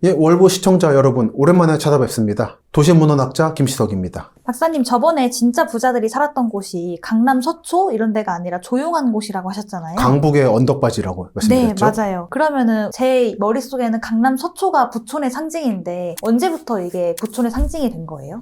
예, 월보 시청자 여러분, 오랜만에 찾아뵙습니다. 도시문헌학자 김시덕입니다. 박사님, 저번에 진짜 부자들이 살았던 곳이 강남 서초 이런 데가 아니라 조용한 곳이라고 하셨잖아요. 강북의 언덕바지라고 말씀드렸죠? 네, 맞아요. 그러면은 제 머릿속에는 강남 서초가 부촌의 상징인데 언제부터 이게 부촌의 상징이 된 거예요?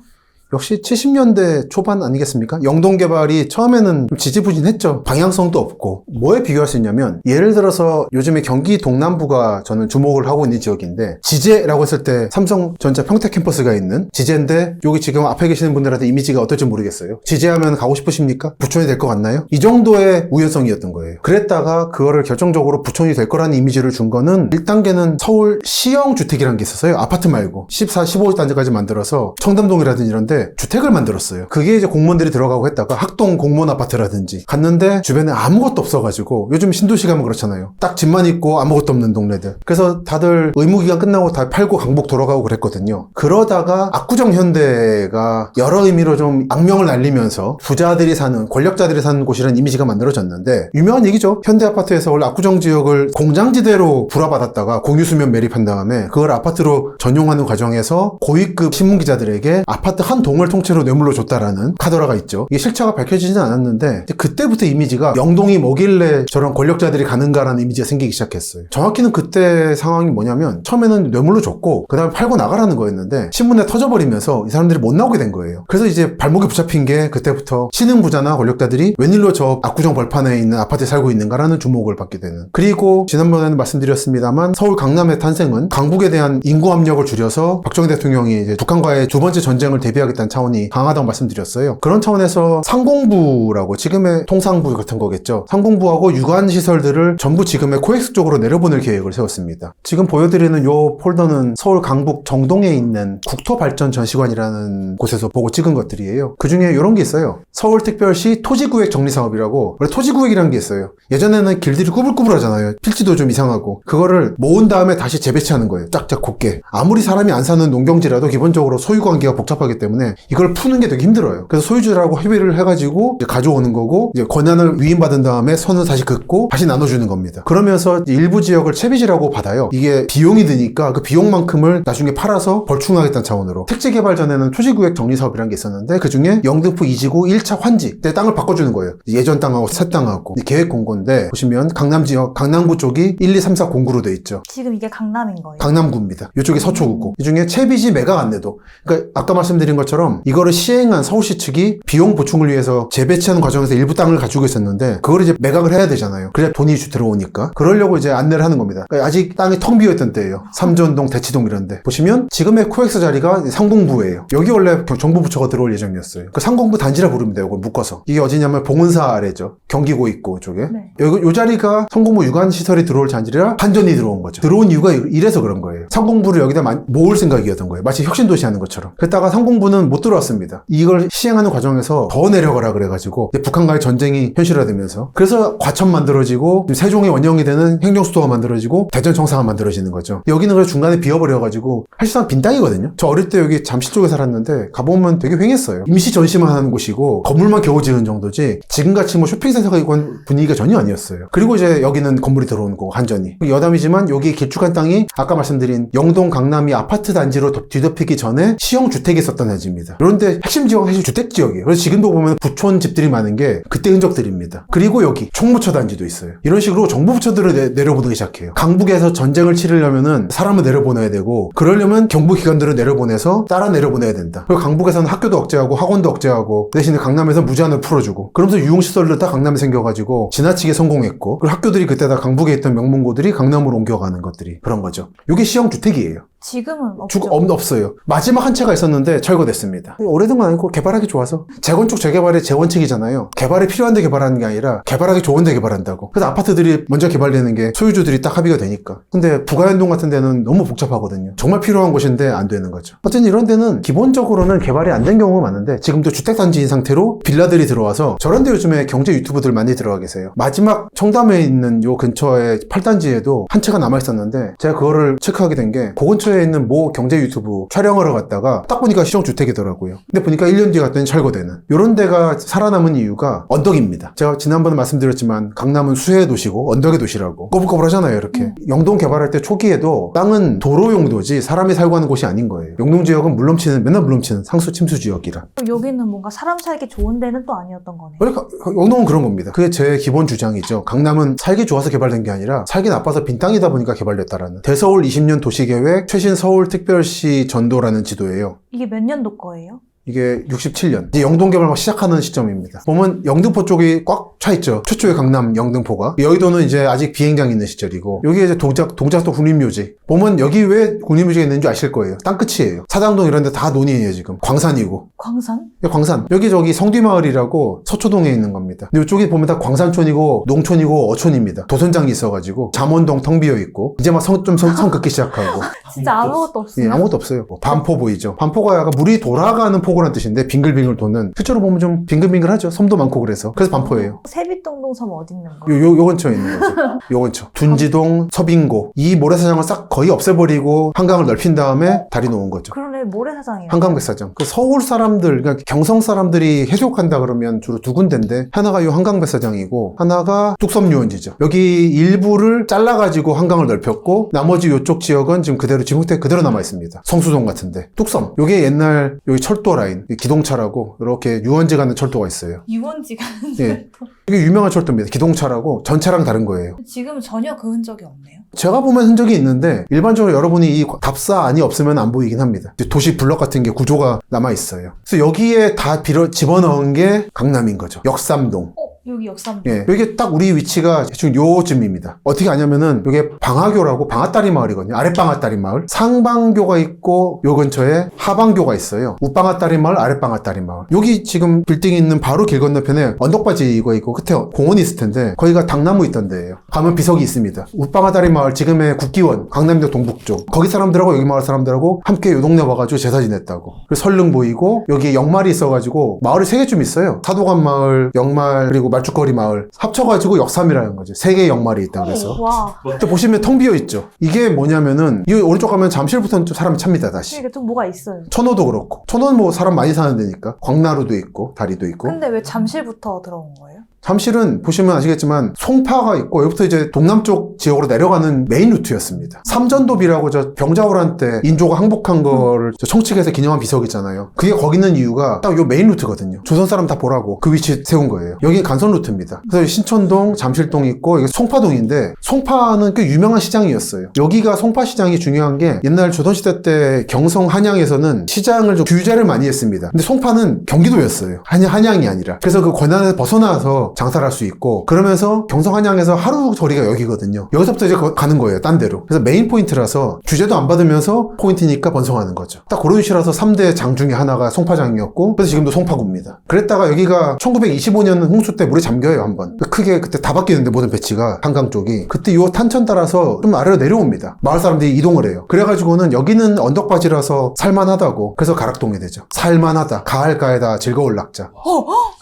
역시 70년대 초반 아니겠습니까? 영동 개발이 처음에는 좀 지지부진했죠. 방향성도 없고. 뭐에 비교할 수 있냐면, 예를 들어서 요즘에 경기 동남부가 저는 주목을 하고 있는 지역인데, 지제라고 했을 때 삼성전자 평택 캠퍼스가 있는 지제인데, 여기 지금 앞에 계시는 분들한테 이미지가 어떨지 모르겠어요. 지제하면 가고 싶으십니까? 부촌이 될 것 같나요? 이 정도의 우연성이었던 거예요. 그랬다가 그거를 결정적으로 부촌이 될 거라는 이미지를 준 거는 1단계는 서울 시형 주택이라는 게 있었어요. 아파트 말고 14, 15단지까지 만들어서 청담동이라든지 이런데 주택을 만들었어요. 그게 이제 공무원들이 들어가고 했다가 학동 공무원 아파트라든지 갔는데 주변에 아무것도 없어가지고, 요즘 신도시 가면 그렇잖아요. 딱 집만 있고 아무것도 없는 동네들. 그래서 다들 의무기간 끝나고 다 팔고 강북 돌아가고 그랬거든요. 그러다가 압구정 현대가 여러 의미로 좀 악명을 날리면서 부자들이 사는, 권력자들이 사는 곳이라는 이미지가 만들어졌는데, 유명한 얘기죠. 현대아파트에서 원래 압구정 지역을 공장지대로 불화받았다가 공유수면 매립한 다음에 그걸 아파트로 전용하는 과정에서 고위급 신문기자들에게 아파트 한 동을 통째로 뇌물로 줬다라는 카더라가 있죠. 이게 실체가 밝혀지진 않았는데, 그때부터 이미지가 영동이 뭐길래 저런 권력자들이 가는가라는 이미지가 생기기 시작했어요. 정확히는 그때 상황이 뭐냐면, 처음에는 뇌물로 줬고 그 다음에 팔고 나가라는 거였는데 신문에 터져버리면서 이 사람들이 못 나오게 된 거예요. 그래서 이제 발목이 붙잡힌 게 그때부터 신흥부자나 권력자들이 웬일로 저 압구정 벌판에 있는 아파트에 살고 있는가라는 주목을 받게 되는. 그리고 지난번에는 말씀드렸습니다만, 서울 강남의 탄생은 강북에 대한 인구 압력을 줄여서 박정희 대통령이 이제 북한과의 두 번째 전쟁을 대비하겠다는 차원이 강하다고 말씀드렸어요. 그런 차원에서 상공부라고, 지금의 통상부 같은 거겠죠. 상공부하고 유관시설들을 전부 지금의 코엑스 쪽으로 내려보낼 계획을 세웠습니다. 지금 보여드리는 요 폴더는 서울 강북 정동에 있는 국토발전전시관이라는 곳에서 보고 찍은 것들이에요. 그 중에 이런 게 있어요. 서울특별시 토지구획 정리사업이라고. 원래 토지구획이라는 게 있어요. 예전에는 길들이 꾸불꾸불하잖아요. 필지도 좀 이상하고. 그거를 모은 다음에 다시 재배치하는 거예요. 짝짝 곱게. 아무리 사람이 안 사는 농경지라도 기본적으로 소유관계가 복잡하기 때문에 이걸 푸는 게 되게 힘들어요. 그래서 소유주들하고 협의를 해가지고 이제 가져오는 거고, 이제 권한을 위임받은 다음에 선을 다시 긋고 다시 나눠주는 겁니다. 그러면서 일부 지역을 채비지라고 받아요. 이게 비용이 드니까 그 비용만큼을 나중에 팔아서 벌충하겠다는 차원으로. 택지 개발 전에는 토지구획 정리사업이라는 게 있었는데, 그 중에 영등포 2지구 1차 환지 때 땅을 바꿔주는 거예요. 예전 땅하고 새 땅하고. 계획 공고인데, 보시면 강남 지역, 강남구 쪽이 1, 2, 3, 4 공구로 돼 있죠. 지금 이게 강남인 거예요? 강남구입니다. 이쪽이 서초구고. 이 중에 채비지 매각 안내도. 그러니까 아까 말씀드린 것처럼 이거를 시행한 서울시 측이 비용 보충을 위해서 재배치하는 과정에서 일부 땅을 가지고 있었는데, 그걸 이제 매각을 해야 되잖아요. 그래야 돈이 들어오니까. 그러려고 이제 안내를 하는 겁니다. 그러니까 아직 땅이 텅 비어있던 때예요. 삼전동, 대치동 이런데. 보시면 지금의 코엑스 자리가 상공부예요. 여기 원래 정부 부처가 들어올 예정이었어요. 그 상공부 단지라 부릅니다. 이걸 묶어서. 이게 어디냐면 봉은사 아래죠. 경기고 있고 쪽에. 네. 요 자리가 상공부 유관시설이 들어올 잔지라 한전이 들어온 거죠. 들어온 이유가 이래서 그런 거예요. 상공부를 여기다 모을 생각이었던 거예요. 마치 혁신도시 하는 것처럼. 그랬다가 상공부는 못 들어왔습니다. 이걸 시행하는 과정에서 더 내려가라 그래가지고 북한과의 전쟁이 현실화되면서, 그래서 과천 만들어지고 세종의 원형이 되는 행정수도가 만들어지고 대전청사가 만들어지는 거죠. 여기는 그래서 중간에 비어버려가지고 사실상 빈 땅이거든요. 저 어릴 때 여기 잠실 쪽에 살았는데 가보면 되게 휑했어요. 임시 전시만 하는 곳이고 건물만 겨우 지은 정도지 지금같이 뭐 쇼핑센터가 있고 분위기가 전혀 아니었어요. 그리고 이제 여기는 건물이 들어온 거고, 한전이. 여담이지만 여기 길쭉한 땅이 아까 말씀드린 영동 강남이 아파트 단지로 뒤덮이기 전에 시형 주택이 있었던 단지입니다. 그런데 핵심 지역은 사실 주택 지역이에요. 그래서 지금도 보면 부촌 집들이 많은 게 그때 흔적들입니다. 그리고 여기 총무처 단지도 있어요. 이런 식으로 정부 부처들을 내려보내기 시작해요. 강북에서 전쟁을 치르려면은 사람을 내려보내야 되고, 그러려면 경부기관들을 내려보내서 따라 내려보내야 된다. 그리고 강북에서는 학교도 억제하고 학원도 억제하고, 대신에 강남에서 무제한을 풀어주고, 그러면서 유흥시설도 다 강남에 생겨가지고 지나치게 성공했고, 그리고 학교들이 그때 다 강북에 있던 명문고들이 강남으로 옮겨가는 것들이 그런 거죠. 이게 시형 주택이에요. 지금은 없죠? 없어요. 마지막 한 채가 있었는데 철거됐습니다. 오래된 건 아니고 개발하기 좋아서. 재건축 재개발의 재원칙이잖아요. 개발이 필요한데 개발하는 게 아니라 개발하기 좋은데 개발한다고. 그래서 아파트들이 먼저 개발되는 게 소유주들이 딱 합의가 되니까. 근데 부가연동 같은 데는 너무 복잡하거든요. 정말 필요한 곳인데 안 되는 거죠. 어쨌든 이런 데는 기본적으로는 개발이 안 된 경우가 많은데, 지금도 주택단지인 상태로 빌라들이 들어와서, 저런 데 요즘에 경제 유튜브들 많이 들어가 계세요. 마지막 청담에 있는 요 근처에 8단지에도 한 채가 남아있었는데 제가 그거를 체크하게 된 게, 그 근처에 근처에 있는 모 경제 유튜브 촬영하러 갔다가 딱 보니까 시정주택이더라고요. 근데 보니까 1년 뒤에 갔더니 철거되는. 이런 데가 살아남은 이유가 언덕입니다. 제가 지난번에 말씀드렸지만 강남은 수혜의 도시고 언덕의 도시라고 꼬불꼬불 하잖아요. 이렇게. 영동 개발할 때 초기에도 땅은 도로 용도지 사람이 살고 하는 곳이 아닌 거예요. 영동 지역은 맨날 물넘치는 상수 침수 지역이라. 여기는 뭔가 사람 살기 좋은 데는 또 아니었던 거네요. 그러니까 영동은 그런 겁니다. 그게 제 기본 주장이죠. 강남은 살기 좋아서 개발된 게 아니라 살기 나빠서 빈 땅이다 보니까 개발됐다라는. 대서울 20년 도시계획 최신 서울특별시 전도라는 지도예요. 이게 몇 년도 거예요? 이게 67년. 이제 영동 개발 막 시작하는 시점입니다. 보면 영등포 쪽이 꽉 차 있죠. 최초의 강남 영등포가. 여의도는 이제 아직 비행장이 있는 시절이고, 여기 이제 동작도 국립묘지. 보면 여기 왜 국립묘지가 있는지 아실 거예요. 땅끝이에요. 사당동 이런 데 다 논이에요, 지금. 광산이고. 광산? 광산. 여기 성뒤마을이라고 서초동에 있는 겁니다. 근데 이쪽에 보면 다 광산촌이고 농촌이고 어촌입니다. 도선장이 있어가지고 잠원동 텅 비어 있고 이제 막 성 긋기 시작하고. 진짜 아무것도 없어요. 예, 아무것도 없어요. 반포 보이죠. 반포가 약간 물이 돌아가는 포구란 뜻인데 빙글빙글 도는. 실제로 보면 좀 빙글빙글하죠. 섬도 많고 그래서 반포예요. 세빛동동 섬 어디 있는 거예요? 요 근처에 있는 거죠. 요 근처. 둔지동, 서빙고. 이 모래사장을 싹 거의 없애버리고 한강을 넓힌 다음에 다리 놓은 거죠. 그러네, 모래사장이요. 한강백사장. 그 서울 사람들, 그러니까 경성 사람들이 해수욕한다 그러면 주로 두 군데인데, 하나가 요 한강백사장이고, 하나가 뚝섬유원지죠. 여기 일부를 잘라가지고 한강을 넓혔고, 나머지 요쪽 지역은 지금 그대로, 지금 그대로 남아있습니다. 성수동 같은데. 뚝섬. 요게 옛날, 여기 철도 라인, 기동차라고, 이렇게 유원지 가는 철도가 있어요. 유원지 가는 예. 이게 유명한 철도입니다. 기동차라고, 전차랑 다른 거예요. 지금 전혀 그 흔적이 없네요. 제가 보면 흔적이 있는데 일반적으로 여러분이 이 답사 안이 없으면 안 보이긴 합니다. 도시 블럭 같은 게 구조가 남아있어요. 그래서 여기에 다 집어넣은 게 강남인 거죠. 역삼동. 여기 역삼동. 예, 여기 딱 우리 위치가 대충 요쯤입니다. 어떻게 아냐면은 여기 방화교라고 방아다리 마을이거든요. 아랫방아다리 마을. 상방교가 있고 요 근처에 하방교가 있어요. 우방아다리 마을, 아랫방아다리 마을. 여기 지금 빌딩이 있는 바로 길 건너편에 언덕바지가 있고 끝에 공원이 있을 텐데 거기가 당나무 있던 데예요. 가면 비석이 있습니다. 우방아다리 마을 지금의 국기원 강남역 동북쪽. 거기 사람들하고 여기 마을 사람들하고 함께 요 동네 와가지고 제사 지냈다고. 그리고 설릉 보이고 여기 영말이 있어가지고 마을이 3개쯤 있어요. 사도관 마을, 영말 그리고 말죽거리 마을 합쳐가지고 역삼이라는 거죠. 3개의 역말이 있다 그래서. 와. 또 보시면 텅 비어 있죠. 이게 뭐냐면은 이 오른쪽 가면 잠실부터는 좀 사람이 찹니다 다시. 그러니까 좀 뭐가 있어요. 천호도 그렇고. 천호는 뭐 사람 많이 사는 데니까. 광나루도 있고 다리도 있고. 근데 왜 잠실부터 들어온 거예요? 잠실은 보시면 아시겠지만 송파가 있고 여기부터 이제 동남쪽 지역으로 내려가는 메인 루트였습니다. 삼전도비라고 저 병자호란 때 인조가 항복한 거를 저 청측에서 기념한 비석 있잖아요. 그게 거기 있는 이유가 딱 요 메인 루트거든요. 조선 사람 다 보라고 그 위치 세운 거예요. 여기 간선 루트입니다. 그래서 신천동, 잠실동 있고 이게 송파동인데 송파는 꽤 유명한 시장이었어요. 여기가 송파시장이 중요한 게 옛날 조선시대 때 경성 한양에서는 시장을 좀 규제를 많이 했습니다. 근데 송파는 경기도였어요. 한양이 아니라. 그래서 그 권한에서 벗어나서 장사를 할 수 있고 그러면서 경성 한양에서 하루 거리가 여기거든요. 여기서부터 이제 가는 거예요. 딴 데로. 그래서 메인 포인트라서 규제도 안 받으면서 포인트니까 번성하는 거죠. 딱 그런 위치라서 3대 장 중에 하나가 송파장이었고 그래서 지금도 송파구입니다. 그랬다가 여기가 1925년 홍수 때 물에 잠겨요 한번. 크게 그때 다 바뀌는데 모든 배치가 한강 쪽이. 그때 요 탄천 따라서 좀 아래로 내려옵니다. 마을 사람들이 이동을 해요. 그래가지고는 여기는 언덕바지라서 살만하다고. 그래서 가락동이 되죠. 살만하다. 가을가에다 즐거울 낙자.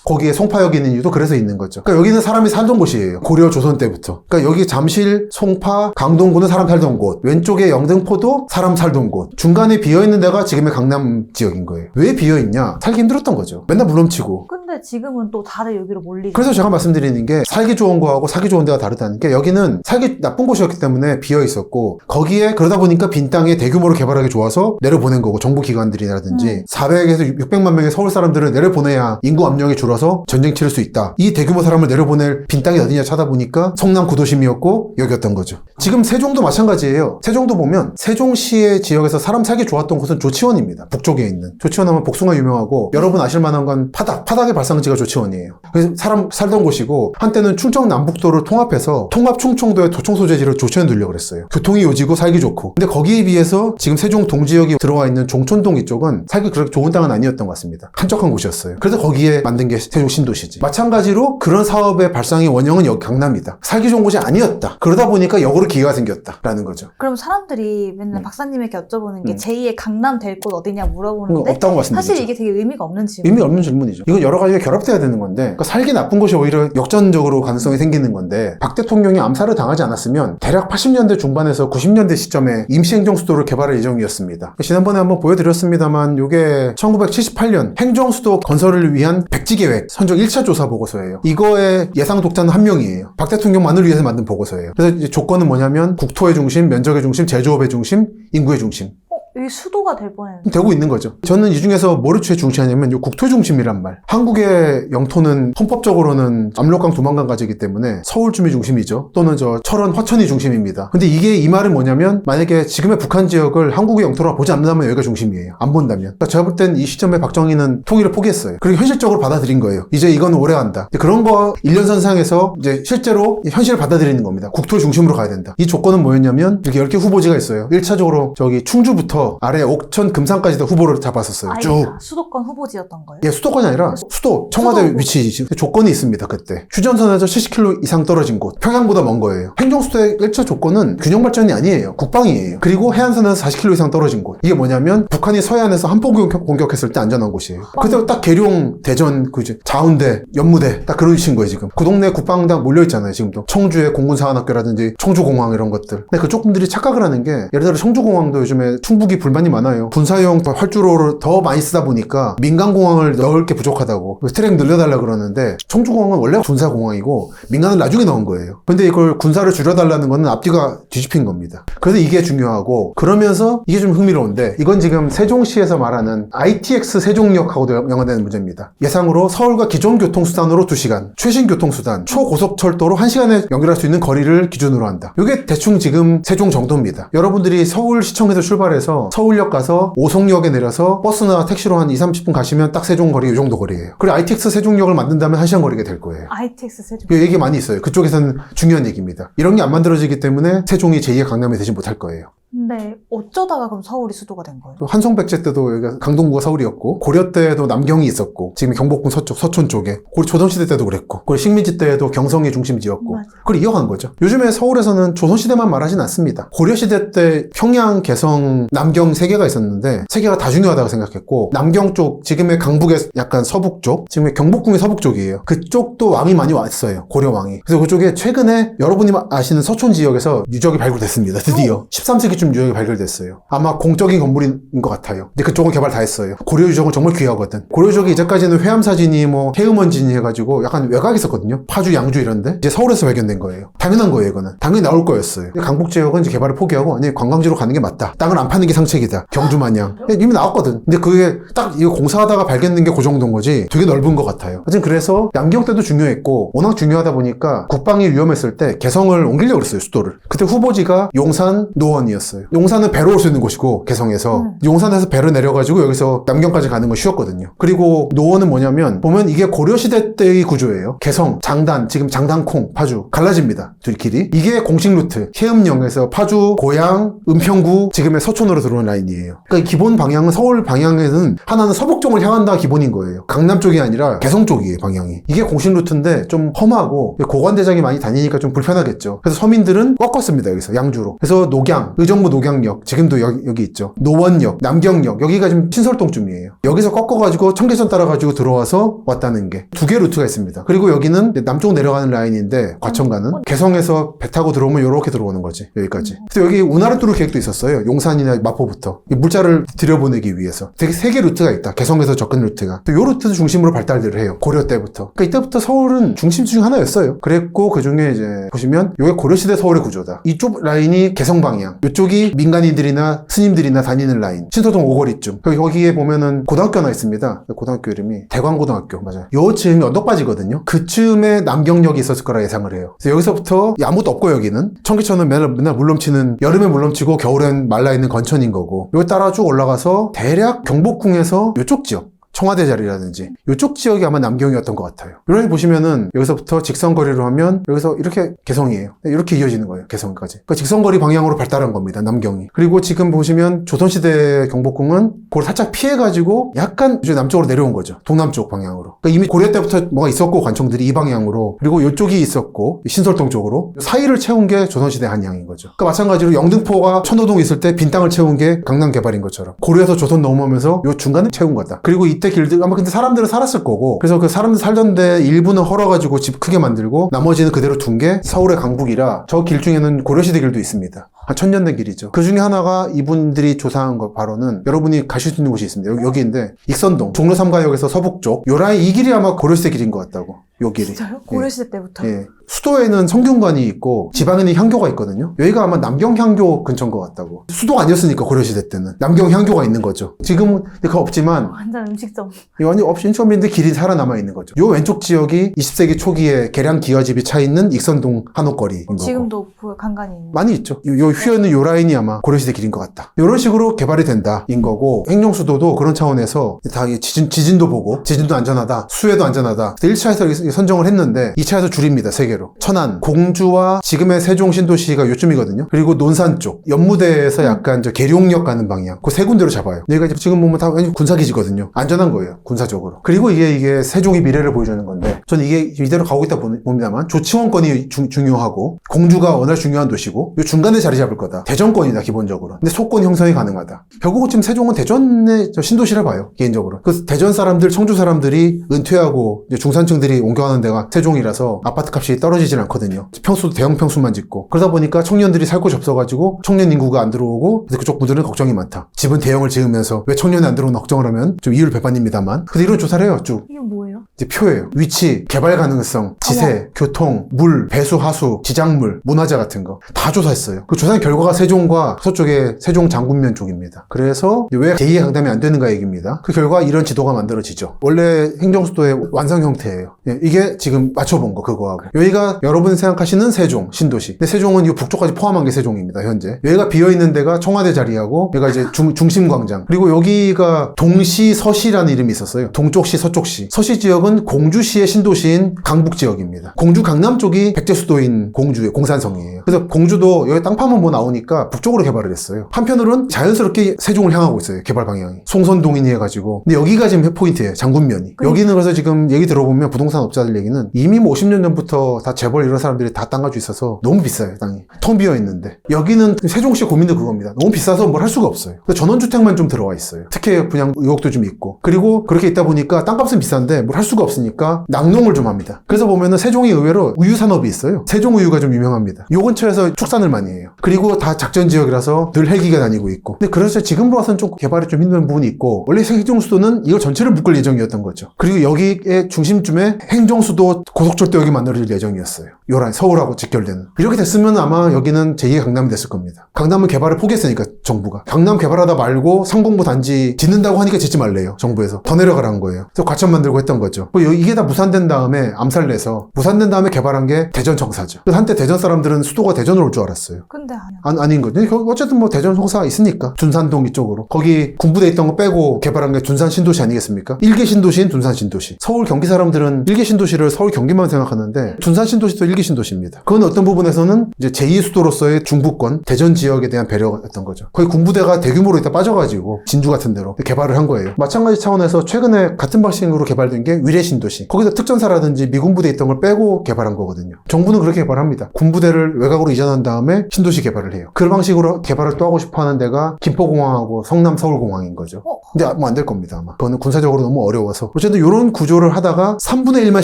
거기에 송파역이 있는 이유도 그래서 있는 거죠. 그러니까 여기는 사람이 살던 곳이에요. 고려 조선 때부터. 그러니까 여기 잠실, 송파, 강동구는 사람 살던 곳. 왼쪽에 영등포도 사람 살던 곳. 중간에 비어있는 데가 지금의 강남 지역인 거예요. 왜 비어있냐? 살기 힘들었던 거죠. 맨날 물넘치고. 근데 지금은 또 다들 여기로 몰리죠. 그래서 제가 말씀드리는 게 살기 좋은 거하고 사기 좋은 데가 다르다는 게 여기는 살기 나쁜 곳이었기 때문에 비어있었고 거기에 그러다 보니까 빈 땅에 대규모로 개발하기 좋아서 내려보낸 거고 정부기관들이라든지 400에서 600만 명의 서울 사람들을 내려보내야 인구 압력이 줄어서 전쟁 치를 수 있다. 이 대규모 사람을 내려보낼 빈 땅이 어디냐 찾아보니까 성남 구도심이었고 여기였던 거죠. 지금 세종도 마찬가지예요. 세종도 보면 세종시의 지역에서 사람 살기 좋았던 곳은 조치원입니다. 북쪽에 있는. 조치원하면 복숭아 유명하고 여러분 아실 만한 건 파닥의 발상지가 조치원이에요. 그래서 사람 살던 곳이고 한때는 충청 남북도를 통합해서 통합 충청도의 도청 소재지를 조치원 두려고 그랬어요. 교통이 요지고 살기 좋고. 근데 거기에 비해서 지금 세종 동지역이 들어와 있는 종촌동 이쪽은 살기 그렇게 좋은 땅은 아니었던 것 같습니다. 한적한 곳이었어요. 그래서 거기에 만든 게 세종 신도시지. 마찬가지로 그런 사업의 발상의 원형은 여기 강남이다. 살기 좋은 곳이 아니었다. 그러다 보니까 역으로 기회가 생겼다라는 거죠. 그럼 사람들이 맨날 박사님에게 여쭤보는 게 제2의 강남 될 곳 어디냐 물어보는데 없다고 말씀드리죠. 사실 이게 되게 의미가 없는 질문. 의미 없는 질문이죠. 이건 여러 가지가 결합돼야 되는 건데 그러니까 살기 나쁜 곳이 오히려 역전적으로 가능성이 생기는 건데 박 대통령이 암살을 당하지 않았으면 대략 80년대 중반에서 90년대 시점에 임시행정수도를 개발할 예정이었습니다. 지난번에 한번 보여드렸습니다만 이게 1978년 행정수도 건설을 위한 백지계획 선적 1차 조사 보고서예요. 이거의 예상 독자는 한 명이에요. 박 대통령만을 위해서 만든 보고서예요. 그래서 이제 조건은 뭐냐면 국토의 중심, 면적의 중심, 제조업의 중심, 인구의 중심. 이게 수도가 될 뻔했는데. 되고 있는 거죠. 저는 이 중에서 뭐를 중시하냐면 이 국토 중심이란 말. 한국의 영토는 헌법적으로는 압록강 두만강 가지기 때문에 서울 주미 중심이죠. 또는 저 철원 화천이 중심입니다. 근데 이게 이 말은 뭐냐면 만약에 지금의 북한 지역을 한국의 영토로 보지 않는다면 여기가 중심이에요. 안 본다면. 그러니까 제가 볼 땐 이 시점에 박정희는 통일을 포기했어요. 그리고 현실적으로 받아들인 거예요. 이제 이건 오래 간다. 그런 거 일련선상에서 이제 실제로 현실을 받아들이는 겁니다. 국토 중심으로 가야 된다. 이 조건은 뭐였냐면 이렇게 10개 후보지가 있어요. 1차적으로 저기 충주부터 아래 옥천, 금산까지도 후보를 잡았었어요. 쭉. 수도권 후보지였던 거예요? 예, 수도권이 아니라 수도, 청와대 위치 조건이 있습니다, 그때. 휴전선에서 70km 이상 떨어진 곳. 평양보다 먼 거예요. 행정수도의 1차 조건은 균형 발전이 아니에요. 국방이에요. 그리고 해안선에서 40km 이상 떨어진 곳. 이게 뭐냐면 북한이 서해안에서 한포 공격했을 때 안전한 곳이에요. 그때 딱 계룡, 대전, 자운대, 연무대 딱 그런 위치인 거예요, 지금. 그 동네 국방당 몰려있잖아요, 지금도. 청주의 공군사관학교라든지 청주공항 이런 것들. 근데 그쪽 분들이 착각을 하는 게 예를 들어 청주공항도 요즘에 충북이 불만이 많아요. 군사용 활주로를 더 많이 쓰다 보니까 민간공항을 넣을 게 부족하다고 트랙 늘려달라 그러는데 청주공항은 원래 군사공항이고 민간은 나중에 넣은 거예요. 근데 이걸 군사를 줄여달라는 거는 앞뒤가 뒤집힌 겁니다. 그래서 이게 중요하고 그러면서 이게 좀 흥미로운데 이건 지금 세종시에서 말하는 ITX 세종역하고도 연관되는 문제입니다. 예상으로 서울과 기존 교통수단으로 2시간, 최신 교통수단, 초고속철도로 1시간에 연결할 수 있는 거리를 기준으로 한다. 이게 대충 지금 세종 정도입니다. 여러분들이 서울시청에서 출발해서 서울역 가서 오송역에 내려서 버스나 택시로 한 2-30분 가시면 딱 세종 거리 이 정도 거리예요. 그리고 ITX 세종역을 만든다면 1시간 거리게 될 거예요. ITX 세종. 이 얘기 많이 있어요. 그쪽에서는 중요한 얘기입니다. 이런 게 안 만들어지기 때문에 세종이 제2의 강남이 되지 못할 거예요. 근데 어쩌다가 그럼 서울이 수도가 된 거예요? 한성백제 때도 여기가 강동구가 서울이었고 고려 때도 남경이 있었고 지금 경복궁 서쪽 서촌 쪽에 그리고 조선시대 때도 그랬고 그리고 식민지 때도 경성이 중심지였고 맞아. 그걸 이어간 거죠. 요즘에 서울에서는 조선시대만 말하진 않습니다. 고려시대 때 평양, 개성, 남경 세 개가 있었는데 세 개가 다 중요하다고 생각했고 남경 쪽 지금의 강북의 약간 서북 쪽 지금의 경복궁의 서북 쪽이에요. 그쪽도 왕이 많이 왔어요. 고려 왕이. 그래서 그쪽에 최근에 여러분이 아시는 서촌 지역에서 유적이 발굴됐습니다. 드디어 13세기 좀 유적이 발견됐어요. 아마 공적인 건물인 것 같아요. 근데 그쪽은 개발 다 했어요. 고려 유적은 정말 귀하거든. 고려 유적이 이제까지는 회암사진이 뭐 해음원진이 해가지고 약간 외곽 있었거든요. 파주, 양주 이런데 이제 서울에서 발견된 거예요. 당연한 거예요, 이거는. 당연히 나올 거였어요. 강북 지역은 이제 개발을 포기하고 아니 관광지로 가는 게 맞다. 땅을 안 파는 게 상책이다. 경주 마냥. 이미 나왔거든. 근데 그게 딱 이거 공사하다가 발견된 게 그 정도인 거지. 되게 넓은 것 같아요. 하여튼 그래서 남경 때도 중요했고 워낙 중요하다 보니까 국방이 위험했을 때 개성을 옮기려고 그랬어요, 수도를. 그때 후보지가 용산, 노원이었어요. 용산은 배로 올 수 있는 곳이고 개성에서 용산에서 배를 내려가지고 여기서 남경까지 가는 건 쉬웠거든요. 그리고 노원은 뭐냐면 보면 이게 고려시대 때의 구조예요. 개성, 장단, 지금 장단콩, 파주 갈라집니다. 둘 길이. 이게 공식 루트. 해음역에서 파주, 고양, 은평구, 지금의 서촌으로 들어오는 라인이에요. 그러니까 기본 방향은 서울 방향에는 하나는 서북 쪽을 향한다가 기본인 거예요. 강남 쪽이 아니라 개성 쪽이에요, 방향이. 이게 공식 루트인데 좀 험하고 고관대장이 많이 다니니까 좀 불편하겠죠. 그래서 서민들은 꺾었습니다, 여기서 양주로. 그래서 녹양, 의정부 녹양역, 지금도 여기 있죠. 노원역, 남경역, 여기가 지금 신설동쯤이에요. 여기서 꺾어가지고 청계천 따라가지고 들어와서 왔다는 게 두 개 루트가 있습니다. 그리고 여기는 남쪽 내려가는 라인인데 과천 가는 개성에서 배 타고 들어오면 이렇게 들어오는 거지, 여기까지. 그래서 여기 운하를 뚫을 계획도 있었어요. 용산이나 마포부터 물자를 들여보내기 위해서. 되게 세 개 루트가 있다. 개성에서 접근 루트가. 또 요 루트 중심으로 발달들을 해요. 고려 때부터. 그러니까 이때부터 서울은 중심지 중 하나였어요. 그랬고 그 중에 이제 보시면 이게 고려시대 서울의 구조다. 이쪽 라인이 개성 방향, 이쪽이 민간인들이나 스님들이나 다니는 라인. 신서동 오거리쯤. 여기에 보면은 고등학교 하나 있습니다. 고등학교 이름이 대광고등학교. 맞아요. 요 즈음이 언덕바지거든요. 그쯤에 남경역이 있었을 거라 예상을 해요. 그래서 여기서부터 아무것도 없고 여기는 청계천은 맨날 물넘치는 여름에 물넘치고 겨울엔 말라있는 건천인 거고 여기 따라 쭉 올라가서 대략 경복궁에서 요쪽 지역 청와대 자리라든지 이쪽 지역이 아마 남경이었던 것 같아요. 이렇게 보시면은 여기서부터 직선거리로 하면 여기서 이렇게 개성이에요. 이렇게 이어지는 거예요. 개성까지. 그러니까 직선거리 방향으로 발달한 겁니다. 남경이. 그리고 지금 보시면 조선시대 경복궁은 그걸 살짝 피해가지고 약간 이제 남쪽으로 내려온 거죠. 동남쪽 방향으로. 그러니까 이미 고려 때부터 뭐가 있었고 관청들이 이 방향으로, 그리고 이쪽이 있었고 신설동 쪽으로 사이를 채운 게 조선시대 한양인 거죠. 그러니까 마찬가지로 영등포가 천호동 있을 때 빈 땅을 채운 게 강남 개발인 것처럼 고려에서 조선 넘어오면서 요 중간에 채운 거다. 그리고 이때 길들 아마 근데 사람들은 살았을 거고, 그래서 그 사람들 살던데 일부는 헐어가지고 집 크게 만들고 나머지는 그대로 둔 게 서울의 강북이라 저 길 중에는 고려시대 길도 있습니다. 한 1000년 된 길이죠. 그 중에 하나가 이분들이 조사한 거 바로는 여러분이 가실 수 있는 곳이 있습니다. 여기인데 익선동 종로 3가역에서 서북쪽 요 라인 이 길이 아마 고려시대 길인 것 같다고. 요 길이. 진짜요? 고려시대 때부터? 예. 수도에는 성균관이 있고 지방에는 향교가 있거든요. 여기가 아마 남경향교 근처인 것 같다고. 수도가 아니었으니까 고려시대 때는 남경향교가 있는 거죠. 지금은 그거 없지만 완전 음식점. 이 완전 없이 인천인데 길이 살아남아 있는 거죠. 요 왼쪽 지역이 20세기 초기에 계량 기와집이 차 있는 익선동 한옥거리. 지금도 간간이 있는. 많이 있죠. 요 휘어있는 요 라인이 아마 고려시대 길인 것 같다. 이런 식으로 개발이 된다인 거고, 행정수도도 그런 차원에서 다 지진도 보고 지진도 안전하다, 수해도 안전하다. 1차에서 선정을 했는데 2차에서 줄입니다. 3개로. 천안, 공주와 지금의 세종 신도시가 요쯤이거든요. 그리고 논산 쪽, 연무대에서 약간 저 계룡역 가는 방향, 그 세 군데로 잡아요. 여기가 지금 보면 다 군사기지거든요. 안전한 거예요. 군사적으로. 그리고 이게 세종의 미래를 보여주는 건데, 저는 이게 이대로 가고 있다 봅니다만 조치원권이 중요하고 공주가 워낙 중요한 도시고 요 중간에 자리 잡을 거다. 대전권이다 기본적으로. 근데 소권 형성이 가능하다. 결국은 지금 세종은 대전의 신도시라 봐요. 개인적으로. 그 대전 사람들, 청주 사람들이 은퇴하고 이제 중산층들이 옮겨가는 데가 세종이라서 아파트 값이 떨어지질 않거든요. 평수도 대형 평수만 짓고. 그러다 보니까 청년들이 살 곳이 없어가지고 청년 인구가 안 들어오고, 그래서 그쪽 분들은 걱정이 많다. 집은 대형을 지으면서 왜 청년이 안 들어오나 걱정을 하면 좀 이율 배반입니다만. 근데 이런 조사를 해요. 쭉. 이게 뭐예요? 이제 표예요. 위치, 개발 가능성, 지세, 교통, 물, 배수, 하수, 지작물, 문화재 같은 거 다 조사했어요. 그 조사의 결과가 세종과 서쪽의 세종 장군면 쪽입니다. 그래서 왜 제2의 강남이 안 되는가 얘기입니다. 그 결과 이런 지도가 만들어지죠. 원래 행정수도의 완성 형태예요. 이게 지금 맞춰본 거 그거하고. 여기가 여러분이 생각하시는 세종, 신도시. 근데 세종은 이 북쪽까지 포함한 게 세종입니다. 현재. 여기가 비어있는 데가 청와대 자리하고, 여기가 이제 중심광장. 그리고 여기가 동시, 서시라는 이름이 있었어요. 동쪽시, 서쪽시. 서시 지역은 공주시의 신도시인 강북 지역입니다. 공주 강남 쪽이 백제수도인 공주의 공산성이에요. 그래서 공주도 여기 땅 파면 뭐 나오니까 북쪽으로 개발을 했어요. 한편으로는 자연스럽게 세종을 향하고 있어요. 개발 방향이. 송선동인이 해가지고. 근데 여기가 지금 포인트예요. 장군면이. 여기는 그래서 지금 얘기 들어보면 부동산 업자들 얘기는 이미 뭐 50년 전부터 다 재벌 이런 사람들이 다 땅 가지고 있어서 너무 비싸요. 땅이. 텅 비어 있는데. 여기는 세종시의 고민도 그겁니다. 너무 비싸서 뭘 할 수가 없어요. 전원주택만 좀 들어와 있어요. 특혜 분양 의혹도 좀 있고. 그리고 그렇게 있다 보니까 땅값은 비싼데 뭘 할 수가 없으니까 낙농을 좀 합니다. 그래서 보면은 세종이 의외로 우유 산업이 있어요. 세종 우유가 좀 유명합니다. 요 근처에서 축산을 많이 해요. 그리고 다 작전 지역이라서 늘 헬기가 다니고 있고. 근데 그래서 지금으로 와서는 좀 개발이 좀 힘든 부분이 있고, 원래 행정수도는 이걸 전체를 묶을 예정이었던 거죠. 그리고 여기의 중심쯤에 행정수도 고속철도역이 만들어질 예정이었어요. 요란 서울하고 직결되는. 이렇게 됐으면 아마 여기는 제2의 강남이 됐을 겁니다. 강남은 개발을 포기했으니까 정부가. 강남 개발하다 말고 상공부 단지 짓는다고 하니까 짓지 말래요. 정부에서. 더 내려가라는 거예요. 그래서 과천 만들고 했던 거죠. 이게 다 무산된 다음에 암살내서 무산된 다음에 개발한 게 대전 청사죠. 그래서 한때 대전 사람들은 수도가 대전으로 올 줄 알았어요. 근데 아니야. 아닌 거죠. 어쨌든 뭐 대전 청사가 있으니까 둔산동 이쪽으로 거기 군부대 있던 거 빼고 개발한 게 둔산 신도시 아니겠습니까? 1개 신도시인 둔산 신도시. 서울 경기 사람들은 1개 신도시를 서울 경기만 생각하는데 둔산 신도시도 1개 신도시입니다. 그건 어떤 부분에서는 이제 제2수도로서의 중부권 대전 지역에 대한 배려였던 거죠. 거기 군부대가 대규모로 있다 빠져가지고 진주 같은 데로 개발을 한 거예요. 마찬가지 차원에서 최근에 같은 방식으로 개발된 게 위례 신도시. 거기서 특전사라든지 미군부대 있던 걸 빼고 개발한 거거든요. 정부는 그렇게 개발합니다. 군부대를 외곽으로 이전한 다음에 신도시 개발을 해요. 그 방식으로 개발을 또 하고 싶어 하는 데가 김포공항하고 성남 서울공항인 거죠. 근데 뭐 안 될 겁니다, 아마. 그거는 군사적으로 너무 어려워서. 어쨌든 이런 구조를 하다가 3분의 1만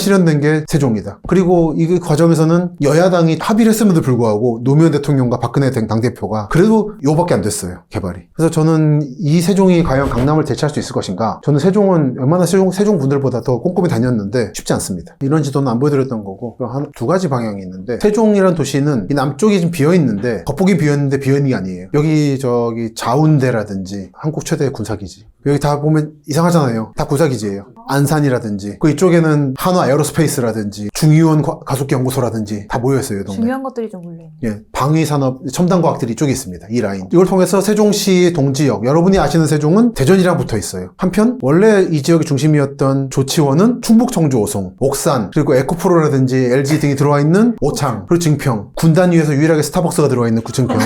실현된 게 세종이다. 그리고 이 과정에서는 여야당이 합의를 했음에도 불구하고 노무현 대통령과 박근혜 당대표가 그래도 요밖에 안 됐어요, 개발이. 그래서 저는 이 세종이 과연 강남을 대체할 수 있을 것인가? 저는 세종은 웬만한 세종 분들보다 더 꼼꼼히 다녔는데 쉽지 않습니다. 이런 지도는 안 보여드렸던 거고 두 가지 방향이 있는데 세종이라는 도시는 이 남쪽이 지금 비어있는데 겉보기 비어있는데 비어있는 게 아니에요. 여기 저기 자운대라든지 한국 최대 군사기지 여기 다 보면 이상하잖아요. 다 군사기지예요. 안산이라든지 그 이쪽에는 한화 에어로스페이스라든지 중의원 가속기 연구소라든지 다 모여있어요. 동네. 중요한 것들이 좀 몰려요. 예, 방위산업 첨단과학들이 이쪽에 있습니다. 이 라인. 이걸 통해서 세종시 동지역, 여러분이 아시는 세종은 대전이랑 붙어 있어요. 한편 원래 이 지역의 중심이었던 조치원은 충북, 청주, 오송, 옥산, 그리고 에코프로라든지 LG 등이 들어와 있는 오창, 그리고 증평, 군단 위에서 유일하게 스타벅스가 들어와 있는 구청평.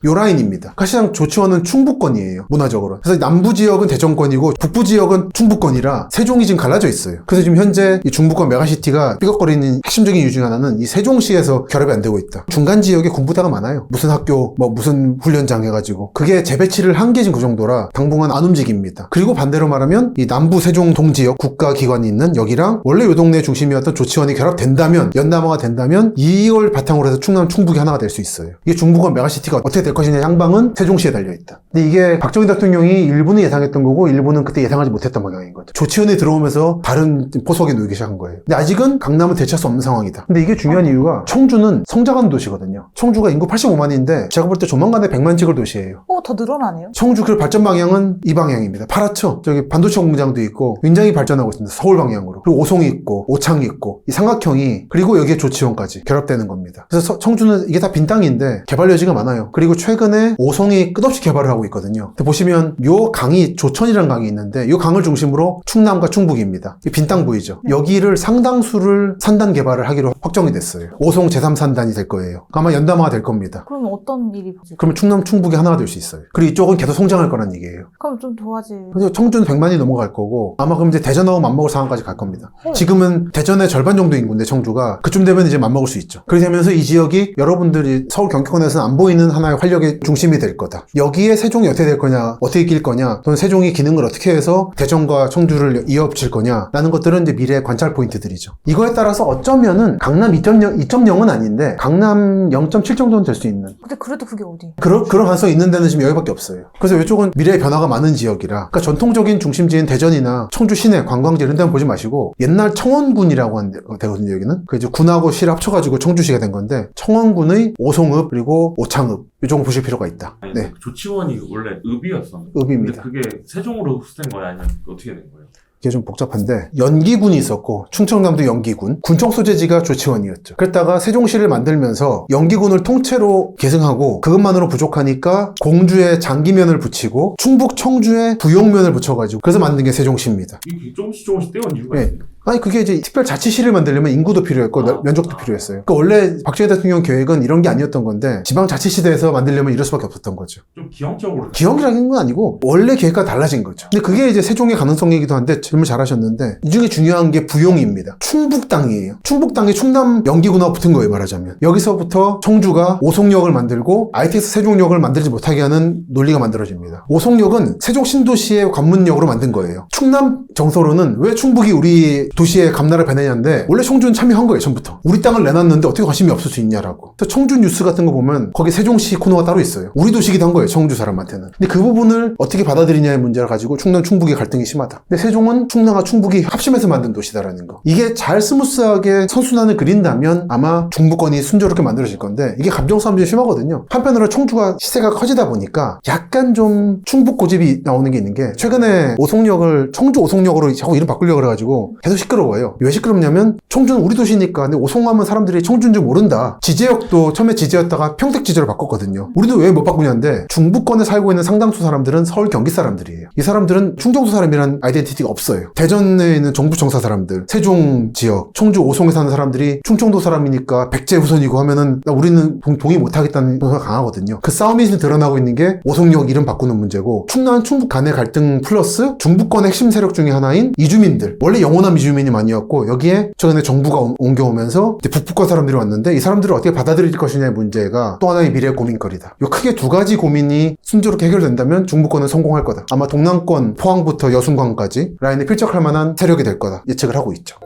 요 라인입니다. 가시장 조치원은 충북권이에요. 문화적으로. 그래서 남부 지역은 대전권이고 북부 지역은 충북권이라 세종이 지금 갈라져 있어요. 그래서 지금 현재 이 중부권 메가시티가 삐걱거리는 핵심적인 이유 중 하나는 이 세종시에서 결합이 안 되고 있다. 중간 지역에 군부대가 많아요. 무슨 학교, 뭐 무슨 훈련장 해가지고. 그게 재배치를 한 게 지금 그 정도라 당분간 안 움직입니다. 그리고 반대로 말하면 이 남부 세종 동지역 국가기관이 있는 여기랑 원래 요 동네 중심이었던 조치원이 결합된다면, 연남화가 된다면 이걸 바탕으로 해서 충남, 충북이 하나가 될 수 있어요. 이게 중부권 메가시티가 어떻게 될 것이냐 향방은 세종시에 달려있다. 근데 이게 박정희 대통령이 일부는 예상했던 거고 일부는 그때 예상하지 못했던 방향인 거죠. 조치원에 들어오면서 다른 포석에 놓이기 시작한 거예요. 근데 아직은 강남은 대체할 수 없는 상황이다. 근데 이게 중요한 이유가 청주는 성장하는 도시거든요. 청주가 인구 85만인데 제가 볼 때 조만간에 100만 찍을 도시예요. 더 늘어나네요. 청주 그 발전 방향은 이 방향입니다. 파랗죠? 저기 반도체 공장도 있고 굉장히 발전하고 있습니다. 서울 방향으로. 그리고 오송이 있고 오창이 있고 이 삼각형이 그리고 여기에 조치원까지 결합되는 겁니다. 그래서 청주는 이게 다 빈 땅인데 개발 여지가 많아요. 그리고 최근에 오송이 끝없이 개발을 하고 있거든요. 보시면 요 강이 조천이라는 강이 있는데 이 강을 중심으로 충남과 충북입니다. 빈 땅 보이죠? 네. 여기를 상당수를 산단 개발을 하기로 확정이 됐어요. 오송 제3산단이 될 거예요. 아마 연담화가 될 겁니다. 그러면 어떤 일이 벌어질까요? 그러면 충남, 충북이 하나가 될 수 있어요. 그리고 이쪽은 계속 성장할 거란 얘기예요. 그럼 좀 도와질. 그래서 청주는 100만이 넘어갈 거고 아마 그럼 이제 대전하고 맞먹을 상황까지 갈 겁니다. 네. 지금은 대전의 절반 정도 인구인데 청주가 그쯤 되면 이제 맞먹을 수 있죠. 그렇게 되면서 이 지역이 여러분들이 서울 경기권에서는 안 보이는 하나의 활력의 중심이 될 거다. 여기에 세종이 어떻게 될 거냐, 어떻게 낄 거냐, 또는 세종이 기능을 어떻게 해서 대전과 청주를 이어붙일 거냐 라는 것들은 이제 미래의 관찰 포인트들이죠. 이거에 따라서 어쩌면은 강남 2.0은 아닌데 강남 0.7 정도는 될 수 있는. 근데 그래도 그게 어디? 그런 가능성이 있는 데는 지금 여기밖에 없어요. 그래서 이쪽은 미래의 변화가 많은 지역이라. 그러니까 전통적인 중심지인 대전이나 청주 시내, 관광지 이런 데는 보지 마시고 옛날 청원군이라고 하는 데가 되거든요, 여기는. 그 이제 군하고 시를 합쳐가지고 청주시가 된 건데 청원군의 오송읍 그리고 오창읍 이쪽을 보실 필요가 있다. 아니, 네. 조치원이 원래 읍이었어. 읍입니다. 근데 그게 세종으로 흡수된 거야? 아니면 어떻게 된 거예요? 이게 좀 복잡한데 연기군이 있었고 충청남도 연기군 군청 소재지가 조치원이었죠. 그랬다가 세종시를 만들면서 연기군을 통째로 계승하고 그것만으로 부족하니까 공주에 장기면을 붙이고 충북 청주에 부용면을 붙여가지고 그래서 만든 게 세종시입니다. 이게 조금씩 떼온 이유가 네. 있어요. 아니 그게 이제 특별자치시를 만들려면 인구도 필요했고 면적도 필요했어요. 그러니까 원래 박정희 대통령 계획은 이런 게 아니었던 건데 지방자치시대에서 만들려면 이럴 수밖에 없었던 거죠. 좀 기형적으로. 기형이라는 건 아니고 원래 계획과 달라진 거죠. 근데 그게 이제 세종의 가능성이기도 한데 질문 잘하셨는데 이 중에 중요한 게 부용입니다. 충북 땅이에요. 충북 땅이 충남 연기군하고 붙은 거예요, 말하자면. 여기서부터 청주가 오송역을 만들고 ITX 세종역을 만들지 못하게 하는 논리가 만들어집니다. 오송역은 세종 신도시의 관문역으로 만든 거예요. 충남 정서로는 왜 충북이 우리 도시의 감나라 배내냐인데 원래 청주는 참여한 거예요, 처음부터. 우리 땅을 내놨는데 어떻게 관심이 없을 수 있냐라고. 그래서 청주 뉴스 같은 거 보면 거기 세종시 코너가 따로 있어요. 우리 도시기도 한 거예요, 청주 사람한테는. 근데 그 부분을 어떻게 받아들이냐의 문제를 가지고 충남, 충북의 갈등이 심하다. 근데 세종은 충남과 충북이 합심해서 만든 도시다라는 거. 이게 잘 스무스하게 선순환을 그린다면 아마 중부권이 순조롭게 만들어질 건데 이게 감정 싸움이 심하거든요. 한편으로 청주가 시세가 커지다 보니까 약간 좀 충북 고집이 나오는 게 있는 게 최근에 오송역을 청주 오송역으로 자꾸 이름 바꾸려고 그래가지고 계속 시끄러워요. 왜 시끄럽냐면 청주는 우리 도시니까 근데 오송하면 사람들이 청주인 줄 모른다. 지제역도 처음에 지제였다가 평택 지제로 바꿨거든요. 우리도 왜 못 바꾸냐는데 중부권에 살고 있는 상당수 사람들은 서울 경기 사람들이에요. 이 사람들은 충정도 사람이라는 아이덴티티가 없어요. 대전에 있는 정부 청사 사람들, 세종 지역, 청주 오송에 사는 사람들이 충청도 사람이니까 백제 후손이고 하면은 우리는 동의 못하겠다는 생각이 강하거든요. 그 싸움이 드러나고 있는 게 오송역 이름 바꾸는 문제고 충남, 충북 간의 갈등 플러스 중부권의 핵심 세력 중에 하나인 이주민들. 원래 영호남 이주민이 많이었고 여기에 최근에 정부가 옮겨오면서 이제 북부권 사람들이 왔는데 이 사람들을 어떻게 받아들일 것이냐의 문제가 또 하나의 미래의 고민거리다. 요 크게 두 가지 고민이 순조롭게 해결된다면 중부권은 성공할 거다. 아마 동남권 포항부터 여순광까지 라인에 필적할 만한 세력이 될 거다 예측을 하고 있죠.